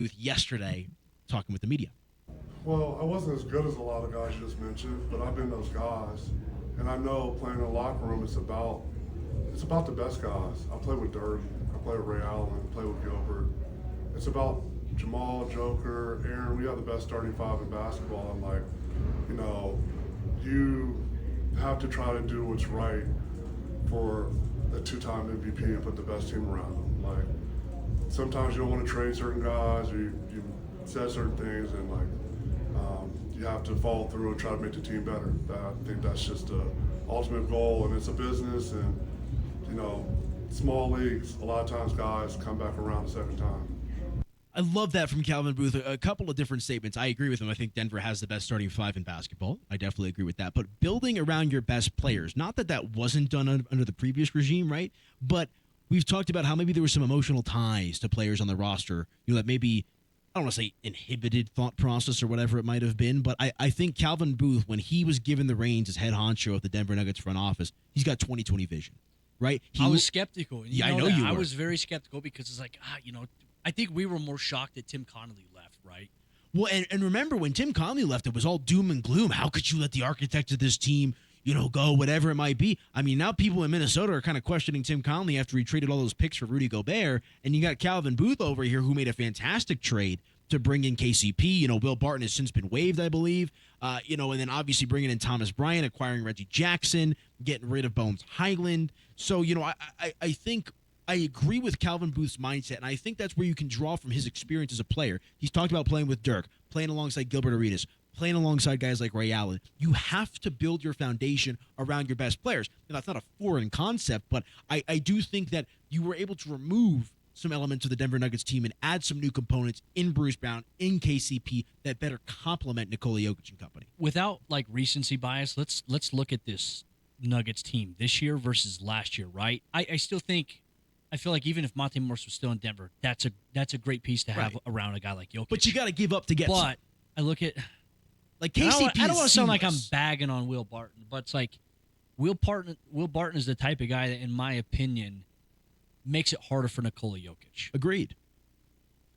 booth yesterday talking with the media. Well, I wasn't as good as a lot of guys you just mentioned, but I've been those guys. And I know playing in a locker room is about the best guys. I play with Dirk, I play with Ray Allen, I play with Gilbert. It's about Jamal, Joker, Aaron. We got the best starting five in basketball, and you have to try to do what's right for a two-time MVP and put the best team around them. Sometimes you don't want to trade certain guys, or you said certain things, and you have to follow through and try to make the team better. I think that's just the ultimate goal, and it's a business, and small leagues, a lot of times guys come back around the second time. I love that from Calvin Booth. A couple of different statements. I agree with him. I think Denver has the best starting five in basketball. I definitely agree with that. But building around your best players, not that wasn't done under the previous regime, right? But we've talked about how maybe there were some emotional ties to players on the roster, that maybe, I don't want to say inhibited thought process or whatever it might have been, but I think Calvin Booth, when he was given the reins as head honcho of the Denver Nuggets front office, he's got 20/20 vision, right? I was skeptical. I know you were. I was very skeptical because it's I think we were more shocked that Tim Connolly left, right? Well, and remember when Tim Connolly left, it was all doom and gloom. How could you let the architect of this team, go, whatever it might be? I mean, now people in Minnesota are kind of questioning Tim Connolly after he traded all those picks for Rudy Gobert, and you got Calvin Booth over here who made a fantastic trade to bring in KCP. Will Barton has since been waived, I believe. And then obviously bringing in Thomas Bryant, acquiring Reggie Jackson, getting rid of Bones Highland. So, I think I agree with Calvin Booth's mindset, and I think that's where you can draw from his experience as a player. He's talked about playing with Dirk, playing alongside Gilbert Arenas, playing alongside guys like Ray Allen. You have to build your foundation around your best players. Now, that's not a foreign concept, but I do think that you were able to remove some elements of the Denver Nuggets team and add some new components in Bruce Brown, in KCP, that better complement Nikola Jokic and company. Without recency bias, let's look at this Nuggets team this year versus last year, right? I feel like even if Monte Morris was still in Denver, that's a great piece to have around a guy like Jokic. But you got to give up to get. But I look at KCP. I don't want to sound like I'm bagging on Will Barton, but it's like Will Barton is the type of guy that, in my opinion, makes it harder for Nikola Jokic. Agreed.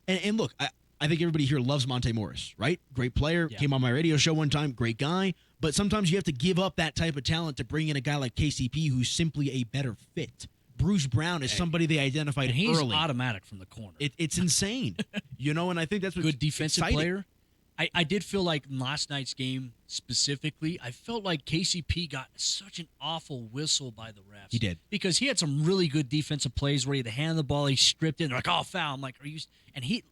And look, I think everybody here loves Monte Morris, right? Great player. Yeah. Came on my radio show one time. Great guy. But sometimes you have to give up that type of talent to bring in a guy like KCP who's simply a better fit. Bruce Brown is somebody they identified and he's early. Automatic from the corner. It's insane. And I think that's what's good defensive exciting. Player. I did feel like in last night's game specifically, I felt like KCP got such an awful whistle by the refs. He did. Because he had some really good defensive plays where he had to hand the ball, he stripped it, and they're like, oh, foul. I'm like, are you? And he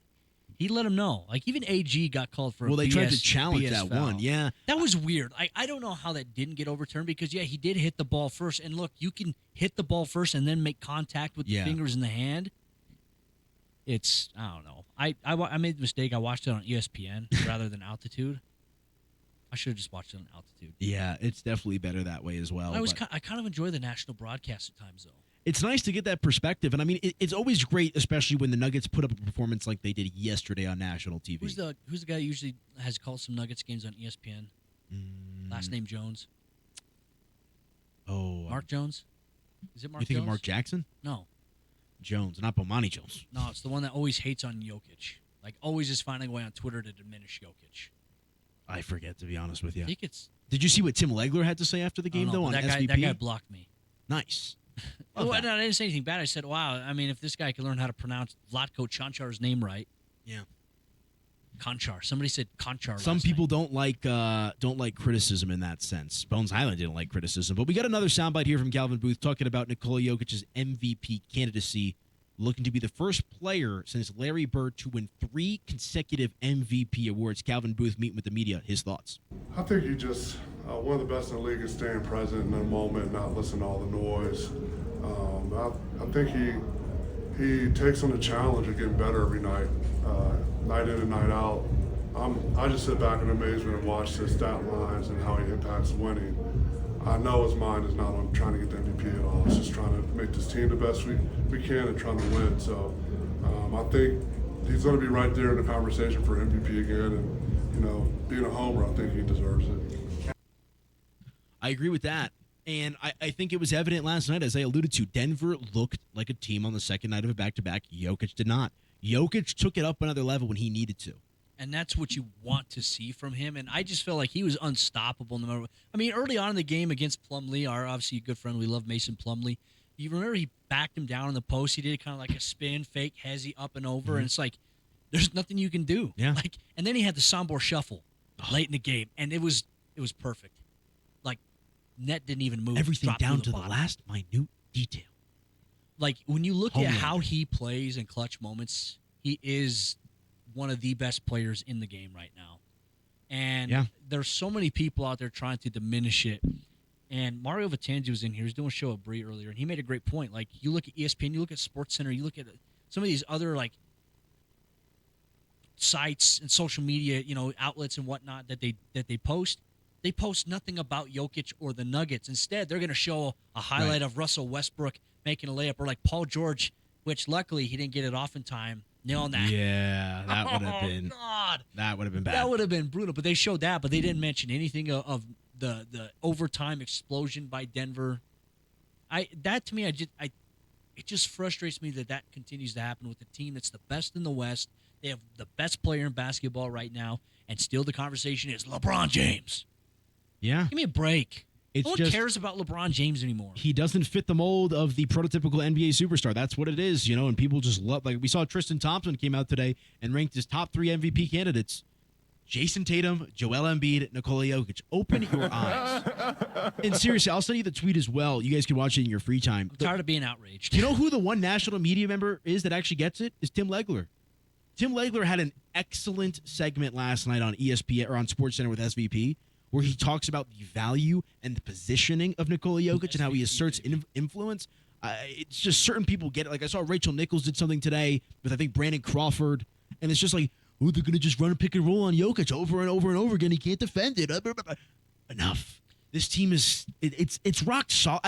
let him know. Like, even AG got called for a they BS, tried to challenge BS that foul. one, yeah. That was weird. I don't know how that didn't get overturned because, he did hit the ball first. And, look, you can hit the ball first and then make contact with the fingers in the hand. It's, I don't know. I made the mistake. I watched it on ESPN rather than Altitude. I should have just watched it on Altitude. Yeah, it's definitely better that way as well. I kind of enjoy the national broadcast at times, though. It's nice to get that perspective, and I mean, it's always great, especially when the Nuggets put up a performance like they did yesterday on national TV. Who's the guy who usually has called some Nuggets games on ESPN? Last name Jones. Oh, Mark Jones. Is it Mark? You think Jones? of Mark Jackson? No. Jones, not Bomani Jones. No, it's the one that always hates on Jokic. Like, always is finding a way on Twitter to diminish Jokic. I forget, to be honest with you. I think it's... Did you see what Tim Legler had to say after the game, though, on SVP? That guy blocked me. Nice. No, I didn't say anything bad. I said, wow, I mean, if this guy can learn how to pronounce Vlatko Konchar's name right. Yeah. Konchar. Somebody said Konchar. Some people don't like criticism in that sense. Bones Highland didn't like criticism. But we got another soundbite here from Calvin Booth talking about Nikola Jokic's MVP candidacy, looking to be the first player since Larry Bird to win 3 consecutive MVP awards. Calvin Booth meeting with the media. His thoughts. I think he just one of the best in the league is staying present in the moment, not listening to all the noise. I think he takes on the challenge of getting better every night, night in and night out. I just sit back in amazement and watch his stat lines and how he impacts winning. I know his mind is not on trying to get the MVP at all. It's just trying to make this team the best we can and trying to win. So I think he's going to be right there in the conversation for MVP again. And, being a homer, I think he deserves it. I agree with that. And I think it was evident last night, as I alluded to, Denver looked like a team on the second night of a back-to-back. Jokic did not. Jokic took it up another level when he needed to. And that's what you want to see from him. And I just felt like he was unstoppable no matter what. I mean, early on in the game against Plumlee, our obviously good friend, we love Mason Plumlee. You remember he backed him down in the post. He did kind of like a spin, fake, hezzy, up and over. And it's like, there's nothing you can do. Yeah. Like, and then he had the Sombor shuffle late in the game. And it was perfect. Like, net didn't even move. Everything Dropped down through to the last minute detail. Like, when you look at Homelander. how he plays in clutch moments, he is one of the best players in the game right now. And there's so many people out there trying to diminish it. And Mario Vitanzi was in here. He was doing a show at Bree earlier, and he made a great point. Like, you look at ESPN, you look at SportsCenter, you look at some of these other, like, sites and social media, outlets and whatnot that they post. They post nothing about Jokic or the Nuggets. Instead, they're going to show a highlight of Russell Westbrook making a layup, or like Paul George, which luckily he didn't get it off in time. Nailing that. Yeah, that would have been. God. That would have been bad. That would have been brutal. But they showed that, but they didn't mention anything of the overtime explosion by Denver. It just frustrates me that continues to happen with the team that's the best in the West. They have the best player in basketball right now, and still the conversation is LeBron James. Yeah. Give me a break. It's No one just, cares about LeBron James anymore. He doesn't fit the mold of the prototypical NBA superstar. That's what it is, and people just love. Like, we saw Tristan Thompson came out today and ranked his top 3 MVP candidates: Jason Tatum, Joel Embiid, Nikola Jokic. Open your eyes. And seriously, I'll send you the tweet as well. You guys can watch it in your free time. I'm tired of being outraged. You know who the one national media member is that actually gets it? Is Tim Legler. Tim Legler had an excellent segment last night on ESPN or on SportsCenter with SVP, where he talks about the value and the positioning of Nikola Jokic and how he asserts influence. It's just certain people get it. Like, I saw Rachel Nichols did something today with, I think, Brandon Crawford, and it's just like, oh, they're going to just run a pick and roll on Jokic over and over and over again. He can't defend it. Enough. This team is it's rock solid.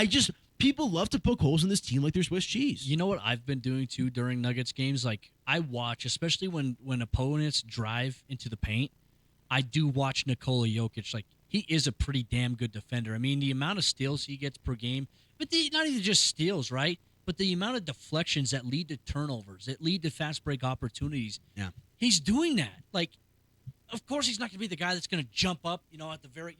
People love to poke holes in this team like they're Swiss cheese. You know what I've been doing too during Nuggets games? Like, I watch, especially when opponents drive into the paint, I do watch Nikola Jokic. Like, he is a pretty damn good defender. I mean, the amount of steals he gets per game, but not even just steals, right? But the amount of deflections that lead to turnovers, that lead to fast break opportunities. Yeah. He's doing that. Like, of course, he's not going to be the guy that's going to jump up, at the very,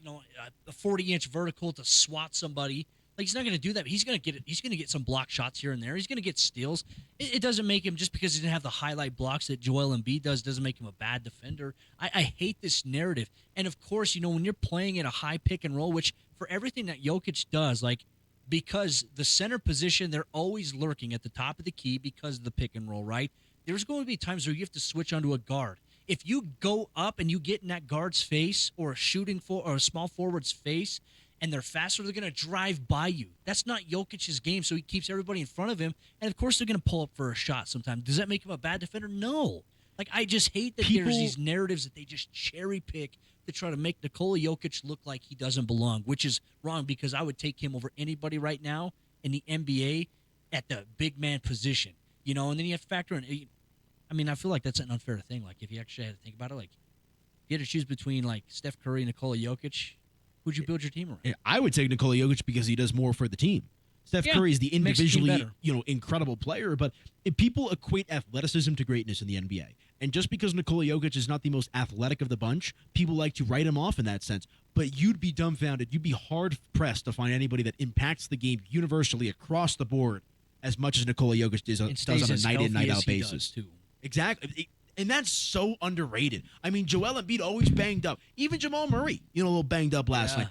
a 40-inch vertical to swat somebody. Like, he's not going to do that. But he's going to get it. He's going to get some block shots here and there. He's going to get steals. It doesn't make him, just because he didn't have the highlight blocks that Joel Embiid doesn't make him a bad defender. I hate this narrative. And of course, when you're playing in a high pick and roll, which for everything that Jokic does, like, because the center position, they're always lurking at the top of the key because of the pick and roll, right? There's going to be times where you have to switch onto a guard. If you go up and you get in that guard's face or a small forward's face, and they're faster, they're going to drive by you. That's not Jokic's game, so he keeps everybody in front of him. And, of course, they're going to pull up for a shot sometimes. Does that make him a bad defender? No. Like, I just hate that there's these narratives that they just cherry-pick to try to make Nikola Jokic look like he doesn't belong, which is wrong, because I would take him over anybody right now in the NBA at the big man position. And then you have to factor in – I mean, I feel like that's an unfair thing. Like, if you actually had to think about it, like, if you had to choose between, like, Steph Curry and Nikola Jokic – who'd you build your team around? I would take Nikola Jokic because he does more for the team. Steph Curry is the individually, incredible player, but if people equate athleticism to greatness in the NBA, and just because Nikola Jokic is not the most athletic of the bunch, people like to write him off in that sense. But you'd be dumbfounded, you'd be hard-pressed to find anybody that impacts the game universally across the board as much as Nikola Jokic does on a night-in, night-out basis. Too. Exactly. And that's so underrated. I mean, Joel Embiid always banged up. Even Jamal Murray, a little banged up last night.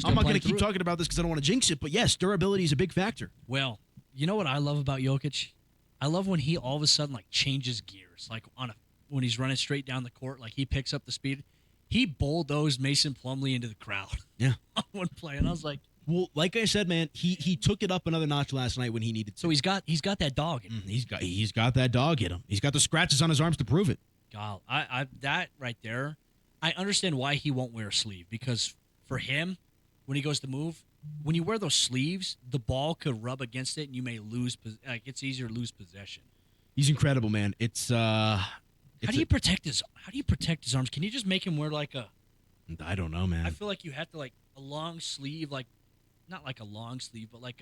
I'm not going to keep talking about this because I don't want to jinx it, but yes, durability is a big factor. Well, you know what I love about Jokic? I love when he all of a sudden, like, changes gears. Like, when he's running straight down the court, like, he picks up the speed. He bulldozed Mason Plumlee into the crowd. Yeah. On one play, and I was like, well, like I said, man, he took it up another notch last night when he needed to. So he's got that dog in him. He's got that dog in him. He's got the scratches on his arms to prove it. God, that right there, I understand why he won't wear a sleeve, because for him, when he goes to move, when you wear those sleeves, the ball could rub against it and you may lose. Like, it's easier to lose possession. He's incredible, man. How do you protect his arms? Can you just make him wear like a? I don't know, man. I feel like you have to, like, a long sleeve, like, not like a long sleeve, but like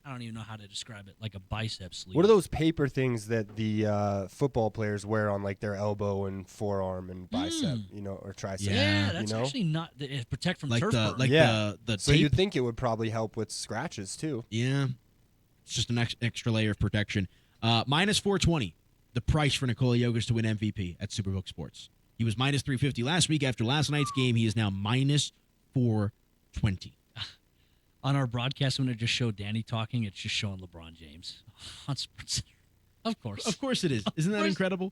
I don't even know how to describe it, like a bicep sleeve. What are those paper things that the football players wear on like their elbow and forearm and bicep, or tricep? Yeah, that's actually not protect from Like turf burn. the So tape. you'd think it would probably help with scratches too. Yeah. It's just an extra layer of protection. Minus 420, the price for Nikola Jokic to win MVP at Superbook Sports. He was minus 350 last week. After last night's game, he is now minus 420. On our broadcast, when it just showed Danny talking, it's just showing LeBron James. Of course. Of course it is. Isn't that incredible?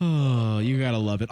Oh, you got to love it.